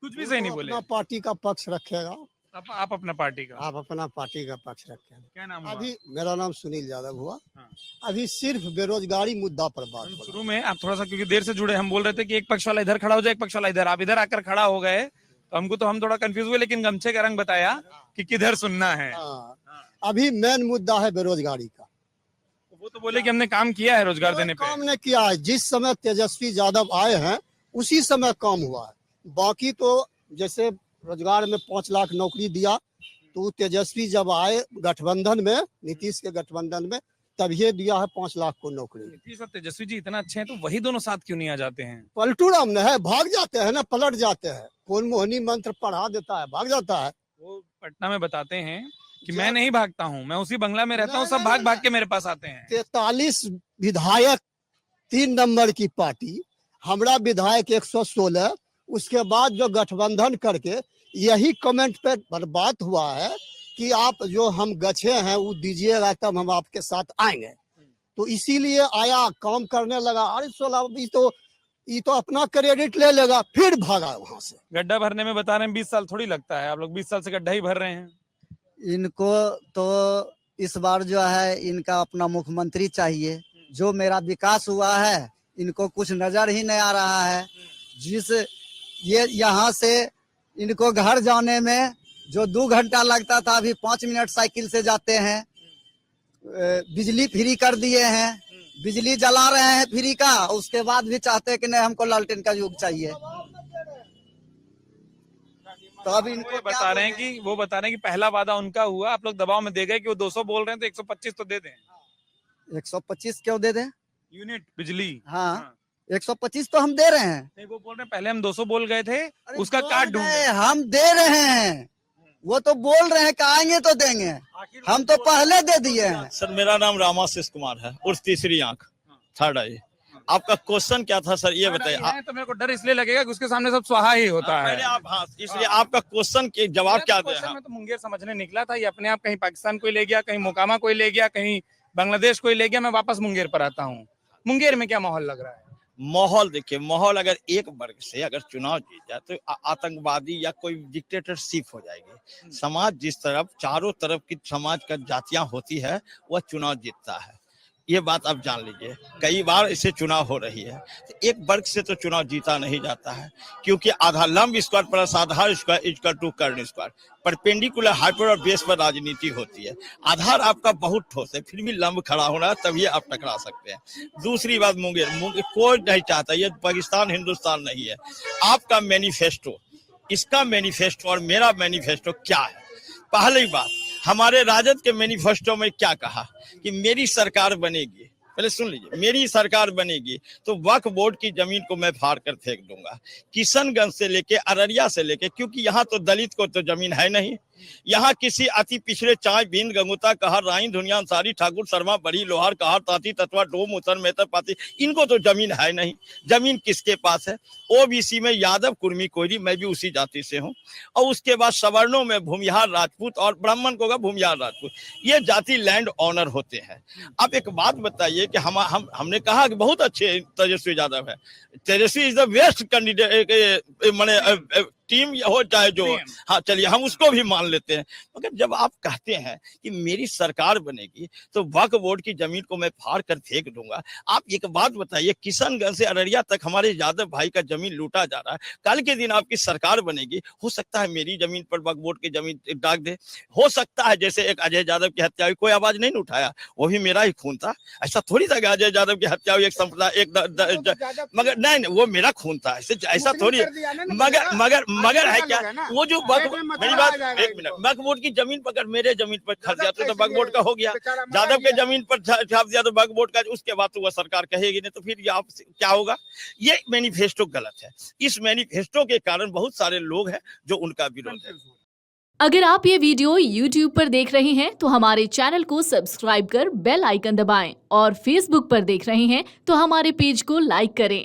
कुछ भी सही नहीं बोले। अपना पार्टी का पक्ष रखेगा। आप अपना पार्टी का आप अपना पार्टी का पक्ष रखेगा। क्या नाम हुआ? अभी मेरा नाम सुनील यादव हुआ। हाँ। अभी सिर्फ बेरोजगारी मुद्दा पर बात हम हो शुरू में आप थोड़ा सा क्योंकि देर से जुड़े, हम बोल रहे थे कि एक पक्ष वाला इधर खड़ा हो जाए, एक पक्ष वाला इधर, आप इधर आकर खड़ा हो गए तो हम थोड़ा कंफ्यूज हुए, लेकिन गमछे का रंग बताया कि किधर सुनना है। हाँ, अभी मेन मुद्दा है बेरोजगारी का। वो तो बोले कि हमने काम किया है रोजगार देने पे। काम ने किया है, जिस समय तेजस्वी यादव आए हैं उसी समय काम हुआ है। बाकी तो जैसे रोजगार में 5 लाख नौकरी दिया, तो तेजस्वी जब आए गठबंधन में, नीतीश के गठबंधन में, तब ये दिया है 5 लाख को नौकरी। नीतीश और तेजस्वी जी इतना अच्छे हैं तो वही दोनों साथ क्यों नहीं आ जाते हैं? पलटू राम न है, भाग जाते हैं ना, पलट जाते हैं। कौन मोहनी मंत्र पढ़ा देता है, भाग जाता है। वो पटना में बताते हैं कि मैं नहीं भागता हूँ, मैं उसी बंगला में रहता हूँ, सब भाग भाग के मेरे पास आते हैं। 43 विधायक 3 नंबर की पार्टी, हमरा विधायक 116, उसके बाद जो गठबंधन करके यही कमेंट पे बात हुआ है कि आप जो हम गछे हैं वो दीजिएगा तब हम आपके साथ आएंगे। तो इसीलिए आया, काम करने लगा। अरे 16 ये तो अपना क्रेडिट ले लेगा, फिर भागा वहां से। गड्ढा भरने में बता रहे हैं 20 साल थोड़ी लगता है, आप लोग 20 साल से गड्ढा ही भर रहे हैं। इनको तो इस बार जो है इनका अपना मुख्यमंत्री चाहिए। जो मेरा विकास हुआ है इनको कुछ नजर ही नहीं आ रहा है। जिस ये यहाँ से इनको घर जाने में जो 2 घंटा लगता था, अभी 5 मिनट साइकिल से जाते हैं। बिजली फ्री कर दिए हैं, बिजली जला रहे हैं फ्री का, उसके बाद भी चाहते हैं कि नहीं हमको लालटेन का युग चाहिए। तो अब इनको बता रहे हैं कि वो बता रहे हैं कि पहला वादा उनका हुआ, आप लोग दबाव में दे गए कि वो 200 बोल रहे हैं तो 125 तो दे दें। 125 क्यों दे दें? यूनिट बिजली। हाँ, 125 तो हम दे रहे हैं। नहीं, वो बोल रहे हैं पहले हम 200 बोल गए थे, उसका काट ढूंढे। हम दे रहे हैं, वो तो बोल रहे हैं कि आएंगे तो देंगे, हम तो पहले दे दिए हैं। सर मेरा नाम रामाशीष कुमार है, उर्फ तीसरी आंख, थर्ड आई। आपका क्वेश्चन क्या था सर, ये बताइए। तो मेरे को डर इसलिए लगेगा कि उसके सामने सब स्वाहा ही होता है। पहले आप, हाँ, इसलिए आपका क्वेश्चन के जवाब क्या दे? मैं तो मुंगेर समझने निकला था, ये अपने आप कहीं पाकिस्तान कोई ले गया, कहीं मोकामा कोई ले गया, कहीं बांग्लादेश कोई ले गया, मैं वापस मुंगेर पर आता हूँ। मुंगेर में क्या माहौल लग रहा है? माहौल देखिए, माहौल अगर एक वर्ग से अगर चुनाव जीत जाए तो आतंकवादी या कोई डिक्टेटरशिप हो जाएगी। समाज जिस तरफ, चारों तरफ की समाज का जातियां होती है, वह चुनाव जीतता है। ये बात आप जान लीजिए, कई बार इससे चुनाव हो रही है। तो एक वर्ग से तो चुनाव जीता नहीं जाता है, क्योंकि आधार लंब स्क्वायर प्लस आधार स्क्वायर इक्वल टू कर्ण स्क्वायर, परपेंडिकुलर हाइपर और बेस पर राजनीति होती है। आधार आपका बहुत ठोस है, फिर भी लंब खड़ा होना है, तभी आप टकरा सकते हैं। दूसरी बात, मुंगेर कोई नहीं चाहता, ये पाकिस्तान हिंदुस्तान नहीं है। आपका मैनिफेस्टो, इसका मैनिफेस्टो और मेरा मैनिफेस्टो क्या है? पहली बात, हमारे राजद के मैनिफेस्टो में क्या कहा कि मेरी सरकार बनेगी, पहले सुन लीजिए, मेरी सरकार बनेगी तो वक्फ बोर्ड की जमीन को मैं फाड़ कर फेंक दूंगा। किशनगंज से लेके अररिया से लेके, क्योंकि यहाँ तो दलित को तो जमीन है नहीं, यहाँ किसी अति पिछड़े चाय बीन गंगुता कहर राइन धुनिया अंसारी ठाकुर शर्मा बड़ी लोहार कहर ताती तत्वा डोम उत्तर मेहतर पाती, इनको तो जमीन है नहीं। जमीन किसके पास है? ओबीसी में यादव कुर्मी कोयरी, मैं भी उसी जाति से हूँ। और उसके बाद सवर्णों में भूमिहार राजपूत और ब्राह्मण को होगा भूमिहार राजपूत। ये जाति लैंड ऑनर होते हैं। आप एक बात बताइए कि हमने कहा कि बहुत अच्छे तेजस्वी यादव है, तेजस्वी इज द बेस्ट कैंडिडेट, माने टीम हो चाहे जो, हाँ चलिए हम उसको भी मान लेते हैं। मगर जब आप कहते हैं कि मेरी सरकार बनेगी तो वक्फ बोर्ड की जमीन को मैं फाड़ कर फेंक दूंगा, आप एक बात बताइए, किशनगंज से अररिया तक हमारे यादव भाई का जमीन लूटा जा रहा है। कल के दिन आपकी सरकार बनेगी, हो सकता है मेरी जमीन पर वक्फ बोर्ड की जमीन दाग दे, हो सकता है जैसे एक अजय यादव की हत्या हुई, कोई आवाज नहीं उठाया, वो भी मेरा ही खून था। ऐसा थोड़ी था कि अजय यादव की हत्या हुई एक संप्रदाय मगर नहीं, वो मेरा खून था, ऐसा थोड़ी है। मगर है क्या, वो जो मेरी बात, एक मिनट, वक्फ बोर्ड की जमीन पर अगर मेरे जमीन पर छाप दिया तो वक्फ बोर्ड का हो गया, यादव के जमीन पर छाप दिया तो वक्फ बोर्ड का, उसके बाद तो वह सरकार कहेगी नहीं, तो फिर ये आप क्या होगा? ये मैनिफेस्टो गलत है। इस मैनिफेस्टो के कारण बहुत सारे लोग हैं जो उनका विरोध है। अगर आप ये वीडियो YouTube पर देख रहे हैं तो हमारे चैनल को सब्सक्राइब कर बेल आइकन दबाएं, और Facebook पर देख रहे हैं तो हमारे पेज को लाइक करें।